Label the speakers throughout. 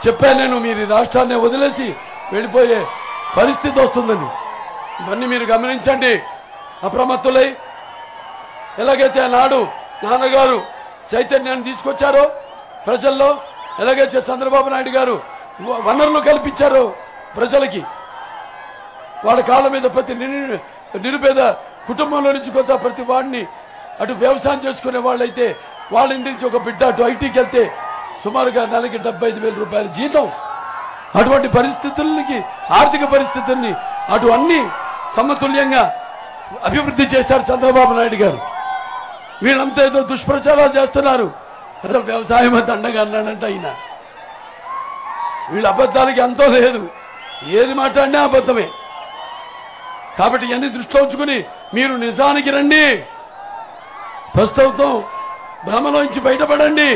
Speaker 1: చెప్పాను నేను, మీరు రాష్ట్రాన్ని వదిలేసి వెళ్ళిపోయే పరిస్థితి వస్తుందని. ఇవన్నీ మీరు గమనించండి, అప్రమత్తులై. ఎలాగైతే ఆనాడు నాన్నగారు చైతన్యాన్ని తీసుకొచ్చారో ప్రజల్లో, ఎలాగైతే చంద్రబాబు నాయుడు గారు వనరులు కల్పించారో ప్రజలకి, వాళ్ళ కాళ్ళ మీద ప్రతి నిరుపేద కుటుంబంలో నుంచి కొంత ప్రతి వాడిని అటు వ్యవసాయం చేసుకునే వాళ్ళైతే వాళ్ళ ఇంటి నుంచి ఒక బిడ్డ అటు ఐటీకి వెళ్తే సుమారుగా నెలకి 75,000 రూపాయల జీతం. అటువంటి పరిస్థితులకి, ఆర్థిక పరిస్థితుల్ని అటు అన్ని సమతుల్యంగా అభివృద్ధి చేశారు చంద్రబాబు నాయుడు గారు. వీళ్ళంతా ఏదో దుష్ప్రచారాలు చేస్తున్నారు. అసలు వ్యవసాయం దండగా అన్నాడంట ఆయన. వీళ్ళ అబద్ధాలకి అంతో లేదు, ఏది మాట్లాడినా అబద్ధమే. కాబట్టి ఇవన్నీ దృష్టిలో ఉంచుకుని మీరు నిజానికి రండి, ప్రస్తుతం భ్రమలోంచి బయటపడండి.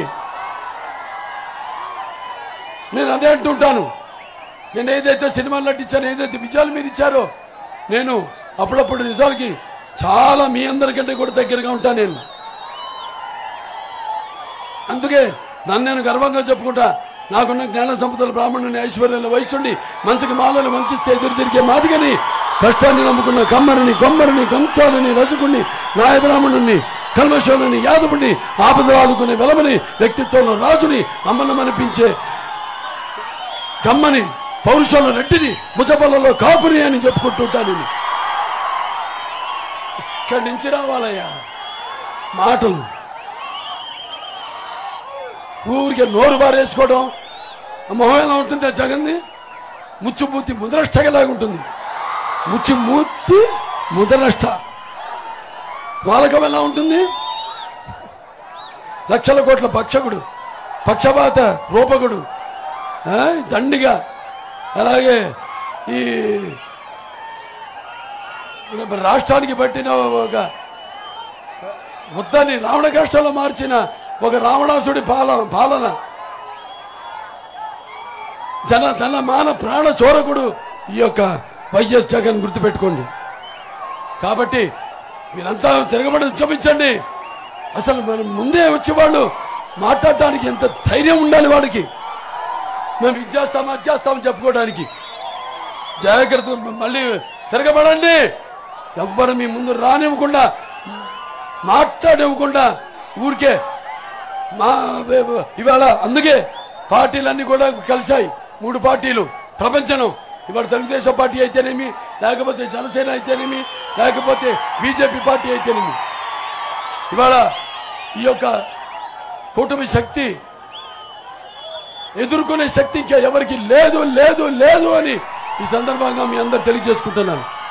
Speaker 1: నేను అదే అంటుంటాను. నేను ఏదైతే సినిమాలు నటించాను, ఏదైతే విజయాలు మీరు ఇచ్చారో, నేను అప్పుడప్పుడు నిజాలకి చాలా మీ అందరికంటే కూడా దగ్గరగా ఉంటాను నేను. అందుకే నన్ను నేను గర్వంగా చెప్పుకుంటా. నాకున్న జ్ఞాన సంపదలు, బ్రాహ్మణుని, ఐశ్వర్యాలు, వైశ్యుడిని, మంచికి మాలను మంచిస్తే ఎదురు తిరిగే మాదిగని, కష్టాన్ని నమ్ముకున్న కమ్మరిని, కొమ్మరిని, కంసాలని, రజకుడిని, నాయ బ్రాహ్మణుని, కల్మశుని, యాదవుడిని, ఆపదలు ఆదుకునే వెలమని, వ్యక్తిత్వంలో రాజుని, అమ్మనమనిపించే కమ్మని, పౌరుషంలో రెడ్డిని, భుజబలలో కాపుని అని చెప్పుకుంటుంటాను. ఇక్కడి నుంచి రావాలయ్యా మాటలు. ఊరికే నోరు బారేసుకోవడం, మొహం ఎలా ఉంటుంది ఆ జగన్ది? ముచ్చుమూర్తి ముద్రష్టలాగా ఉంటుంది. ముచ్చుమూర్తి ముద్రనష్ట వాళ్ళకం ఎలా ఉంటుంది? లక్షల కోట్ల పక్షకుడు, పక్షపాత రూపకుడు, దండిగా. అలాగే ఈ రాష్ట్రానికి పట్టిన ఒక మొత్తాన్ని రావణ కష్టంలో మార్చిన ఒక రావణాసుడి పాలన, ధన మాన ప్రాణ చోరకుడు ఈ యొక్క వైఎస్ జగన్, గుర్తుపెట్టుకోండి. కాబట్టి మీరంతా తిరగబడి ఉద్యమించండి. అసలు మనం ముందే వచ్చేవాళ్ళు మాట్లాడటానికి ఎంత ధైర్యం ఉండాలి వాడికి. మేము ఇది చేస్తాం, అది చేస్తామని చెప్పుకోవడానికి. జాగ్రత్త, మళ్ళీ తిరగబడండి. ఎవ్వరు మీ ముందు రానివ్వకుండా, మాట్లాడివ్వకుండా ఊరికే ఇవాళ అందుకే పార్టీలన్నీ కూడా కలిశాయి. 3 పార్టీలు ప్రపంచం. ఇవాళ తెలుగుదేశం పార్టీ అయితేనేమి, లేకపోతే జనసేన అయితేనేమి, లేకపోతే బీజేపీ పార్టీ అయితేనేమి, ఇవాళ ఈ యొక్క కూటమి శక్తి ఎదుర్కొనే శక్తి ఇంకా ఎవరికి లేదు లేదు లేదు అని ఈ సందర్భంగా మీ అందరు తెలియజేసుకుంటున్నాను.